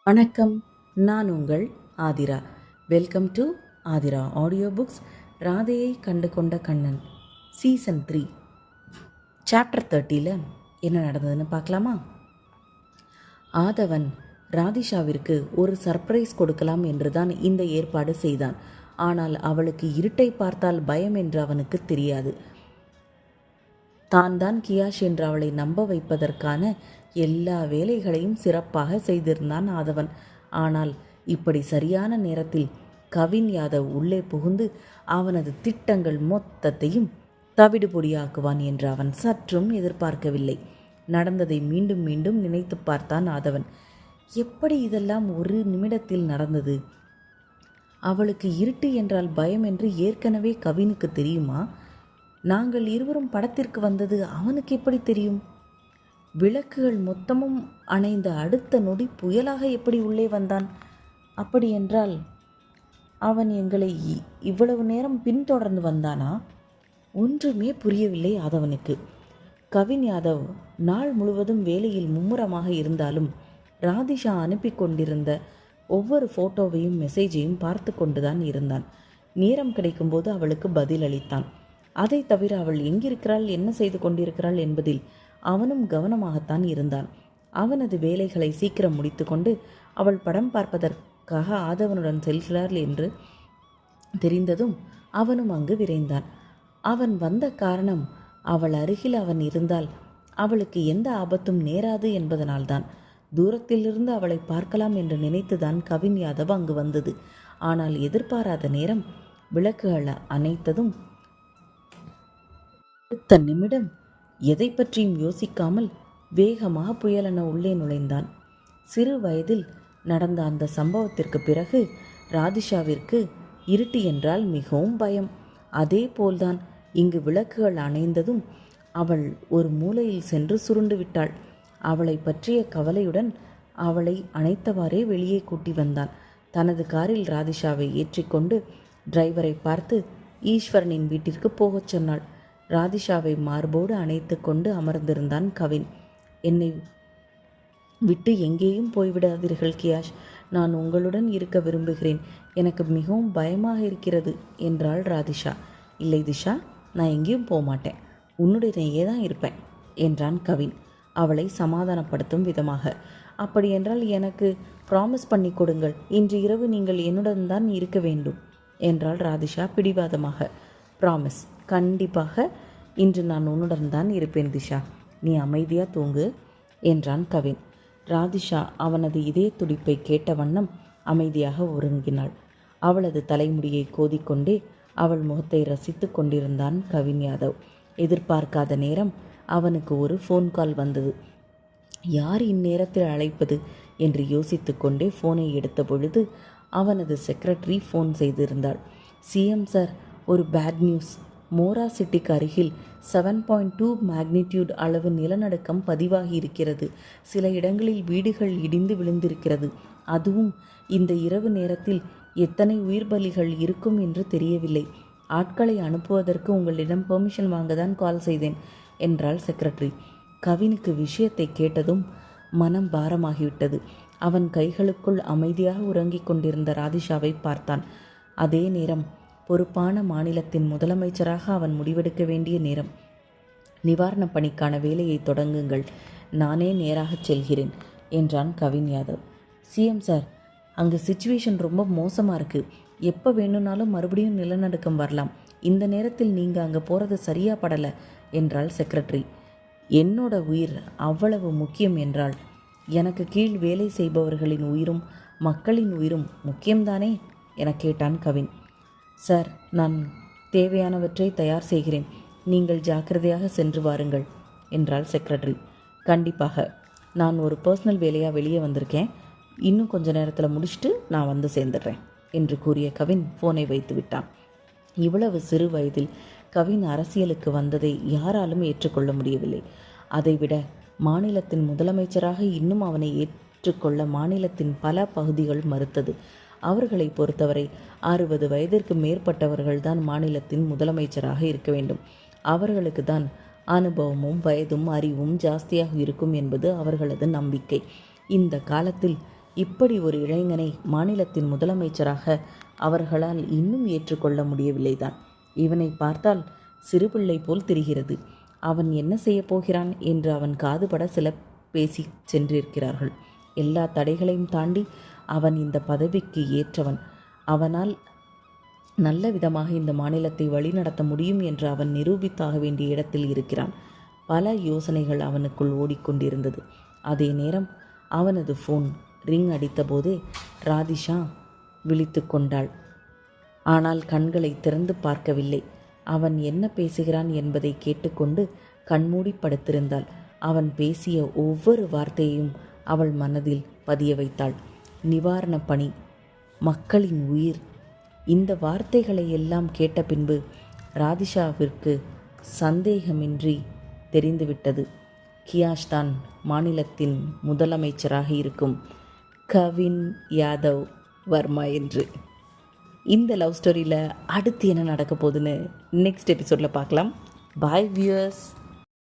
வணக்கம். நான் உங்கள் Aathira. Welcome to Aathira audio books. ராதையை கண்டு கொண்ட கண்ணன் சீசன் 3 சாப்டர் 30ல் என்ன நடந்ததுன்னு பார்க்கலாமா? ஆதவன் ராதிஷாவிற்கு ஒரு சர்ப்ரைஸ் கொடுக்கலாம் என்றுதான் இந்த ஏற்பாடு செய்தான். ஆனால் அவளுக்கு இருட்டை பார்த்தால் பயம் என்று அவனுக்கு தெரியாது. தான் கியாஷ் என்று அவளை நம்ப வைப்பதற்கான எல்லா வேலைகளையும் சிறப்பாக செய்திருந்தான் ஆதவன். ஆனால் இப்படி சரியான நேரத்தில் கவின் யாதவ் உள்ளே புகுந்து அவனது திட்டங்கள் மொத்தத்தையும் தவிடுபொடியாக்குவான் என்று அவன் சற்றும் எதிர்பார்க்கவில்லை. நடந்ததை மீண்டும் மீண்டும் நினைத்து பார்த்தான் ஆதவன். எப்படி இதெல்லாம் ஒரு நிமிடத்தில் நடந்தது? அவளுக்கு இருட்டு என்றால் பயம் என்று ஏற்கனவே கவினுக்கு தெரியுமா? நாங்கள் இருவரும் படத்திற்கு வந்தது அவனுக்கு எப்படி தெரியும்? விளக்குகள் மொத்தமும் அணைந்த அடுத்த நொடி புயலாக எப்படி உள்ளே வந்தான்? அப்படியென்றால் அவன் எங்களை இவ்வளவு நேரம் பின்தொடர்ந்து வந்தானா? ஒன்றுமே புரியவில்லை ஆதவனுக்கு. கவின் யாதவ் நாள் முழுவதும் வேலையில் மும்முரமாக இருந்தாலும் ராதிஷா அனுப்பி கொண்டிருந்த ஒவ்வொரு ஃபோட்டோவையும் மெசேஜையும் பார்த்து கொண்டுதான் இருந்தான். நேரம் கிடைக்கும்போது அவளுக்கு பதில் அளித்தான். அதை தவிர அவள் எங்கிருக்கிறாள், என்ன செய்து கொண்டிருக்கிறாள் என்பதில் அவனும் கவனமாகத்தான் இருந்தான். அவனது வேலைகளை சீக்கிரம் முடித்து கொண்டு அவள் படம் பார்ப்பதற்காக ஆதவனுடன் செல்கிறாள் என்று தெரிந்ததும் அவனும் அங்கு விரைந்தான். அவன் வந்த காரணம் அவள் அருகில் அவன் இருந்தால் அவளுக்கு எந்த ஆபத்தும் நேராது என்பதனால்தான். தூரத்திலிருந்து அவளை பார்க்கலாம் என்று நினைத்துதான் கவின் யாதவ் அங்கு வந்தது. ஆனால் எதிர்பாராத நேரம் விளக்குகள் அணைத்ததும் அடுத்த நிமிடம் எதை பற்றியும் யோசிக்காமல் வேகமாக புயலென உள்ளே நுழைந்தான். சிறு வயதில் நடந்த அந்த சம்பவத்திற்கு பிறகு ராதிஷாவிற்கு இருட்டு என்றால் மிகவும் பயம். அதே போல்தான் இங்கு விளக்குகள் அணைந்ததும் அவள் ஒரு மூலையில் சென்று சுருண்டு விட்டாள். அவளை பற்றிய கவலையுடன் அவளை அணைத்தவாறே வெளியே கூட்டி வந்தான். தனது காரில் ராதிஷாவை ஏற்றிக்கொண்டு டிரைவரை பார்த்து ஈஸ்வரனின் வீட்டிற்கு போகச் சொன்னாள். ராதிஷாவை மார்போடு அணைத்து கொண்டு அமர்ந்திருந்தான் கவின். என்னை விட்டு எங்கேயும் போய்விடாதீர்கள் கியாஷ், நான் உங்களுடன் இருக்க விரும்புகிறேன். எனக்கு மிகவும் பயமாக இருக்கிறது என்றாள் ராதிஷா. இல்லை திஷா, நான் எங்கேயும் போக மாட்டேன், உன்னுடனேயே தான் இருப்பேன் என்றான் கவின் அவளை சமாதானப்படுத்தும் விதமாக. அப்படியென்றால் எனக்கு ப்ராமிஸ் பண்ணி கொடுங்கள், இன்று இரவு நீங்கள் என்னுடன் தான் இருக்க வேண்டும் என்றாள் ராதிஷா பிடிவாதமாக. ப்ராமிஸ், கண்டிப்பாக இன்று நான் உன்னுடன் தான் இருப்பேன் திஷா, நீ அமைதியாக தூங்கு என்றான் கவின். ராதிஷா அவனது இதய துடிப்பை கேட்ட வண்ணம் அமைதியாக உறங்கினாள். அவளது தலைமுடியை கோதிக்கொண்டே அவள் முகத்தை ரசித்து கொண்டிருந்தான் கவின் யாதவ். எதிர்பார்க்காத நேரம் அவனுக்கு ஒரு ஃபோன் கால் வந்தது. யார் இந்நேரத்தில் அழைப்பது என்று யோசித்து கொண்டே ஃபோனை எடுத்த பொழுது அவனது செக்ரட்டரி ஃபோன் செய்திருந்தாள். சிஎம் சார், ஒரு பேட் நியூஸ். மோரா சிட்டிக்கு அருகில் 7.2 மேக்னிடியூட் அளவு நிலநடுக்கம் பதிவாகி இருக்கிறது. சில இடங்களில் வீடுகள் இடிந்து விழுந்திருக்கிறது. அதுவும் இந்த இரவு நேரத்தில் எத்தனை உயிர் பலிகள் இருக்கும் என்று தெரியவில்லை. ஆட்களை அனுப்புவதற்கு உங்களிடம் பெர்மிஷன் வாங்க தான் கால் செய்தேன் என்றாள் செக்ரட்டரி. கவினுக்கு விஷயத்தை கேட்டதும் மனம் பாரமாகிவிட்டது. அவன் கைகளுக்குள் அமைதியாக உறங்கிக் கொண்டிருந்த ராதிஷாவை பார்த்தான். அதே நேரம் பொறுப்பான மாநிலத்தின் முதலமைச்சராக அவன் முடிவெடுக்க வேண்டிய நேரம். நிவாரணப் பணிக்கான வேலையை தொடங்குங்கள், நானே நேராகச் செல்கிறேன் என்றான் கவின் யாதவ். சிஎம் சார், அங்கே சிச்சுவேஷன் ரொம்ப மோசமாக இருக்குது. எப்போ வேணும்னாலும் மறுபடியும் நிலநடுக்கம் வரலாம். இந்த நேரத்தில் நீங்கள் அங்கே போகிறது சரியாக படலை என்றாள் செக்ரட்டரி. என்னோட உயிர் அவ்வளவு முக்கியம் என்றால் எனக்கு கீழ் வேலை செய்பவர்களின் உயிரும் மக்களின் உயிரும் முக்கியம்தானே என கேட்டான் கவின். சார், நான் தேவையானவற்றை தயார் செய்கிறேன், நீங்கள் ஜாக்கிரதையாக சென்று வாருங்கள் என்றாள் செக்ரட்டரி. கண்டிப்பாக, நான் ஒரு பர்சனல் வேலையாக வெளியே வந்திருக்கேன், இன்னும் கொஞ்ச நேரத்தில் முடிச்சுட்டு நான் வந்து சேர்ந்துடுறேன் என்று கூறிய கவின் ஃபோனை வைத்து விட்டான். இவ்வளவு சிறு வயதில் கவின் அரசியலுக்கு வந்ததை யாராலும் ஏற்றுக்கொள்ள முடியவில்லை. அதைவிட மாநிலத்தின் முதலமைச்சராக இன்னும் அவனை ஏற்றுக்கொள்ள மாநிலத்தின் பல பகுதிகள் மறுத்தது. அவர்களை பொறுத்தவரை 60 வயதிற்கு மேற்பட்டவர்கள்தான் மாநிலத்தின் முதலமைச்சராக இருக்க வேண்டும். அவர்களுக்கு தான் அனுபவமும் வயதும் அறிவும் ஜாஸ்தியாக இருக்கும் என்பது அவர்களது நம்பிக்கை. இந்த காலத்தில் இப்படி ஒரு இளைஞனை மாநிலத்தின் முதலமைச்சராக அவர்களால் இன்னும் ஏற்றுக்கொள்ள முடியவில்லைதான். இவனை பார்த்தால் சிறுபிள்ளை போல் தெரிகிறது. அவன் என்ன செய்யப் போகிறான் என்று அவன் காதுபட சில பேசி சென்றிருக்கிறார்கள். எல்லா தடைகளையும் தாண்டி அவன் இந்த பதவிக்கு ஏற்றவன். அவனால் நல்ல விதமாக இந்த மாநிலத்தை வழிநடத்த முடியும் என்று அவன் நிரூபித்தாக வேண்டிய இடத்தில் இருக்கிறான். பல யோசனைகள் அவனுக்குள் ஓடிக்கொண்டிருந்தது. அதே நேரம் அவனது ஃபோன் ரிங் அடித்தபோதே ராதிஷா விழித்து கொண்டாள். ஆனால் கண்களை திறந்து பார்க்கவில்லை. அவன் என்ன பேசுகிறான் என்பதை கேட்டுக்கொண்டு கண்மூடி படுத்திருந்தாள். அவன் பேசிய ஒவ்வொரு வார்த்தையையும் அவள் மனதில் பதிய வைத்தாள். நிவாரணப் பணி, மக்களின் உயிர், இந்த வார்த்தைகளை எல்லாம் கேட்ட பின்பு ராதிஷாவிற்கு சந்தேகமின்றி தெரிந்துவிட்டது, கியாஷ் தான் மாநிலத்தின் முதலமைச்சராக இருக்கும் கவின் யாதவ் வர்மா என்று. இந்த லவ் ஸ்டோரியில் அடுத்து என்ன நடக்க போகுதுன்னு நெக்ஸ்ட் எபிசோடில் பார்க்கலாம். பாய் வியூயர்ஸ்.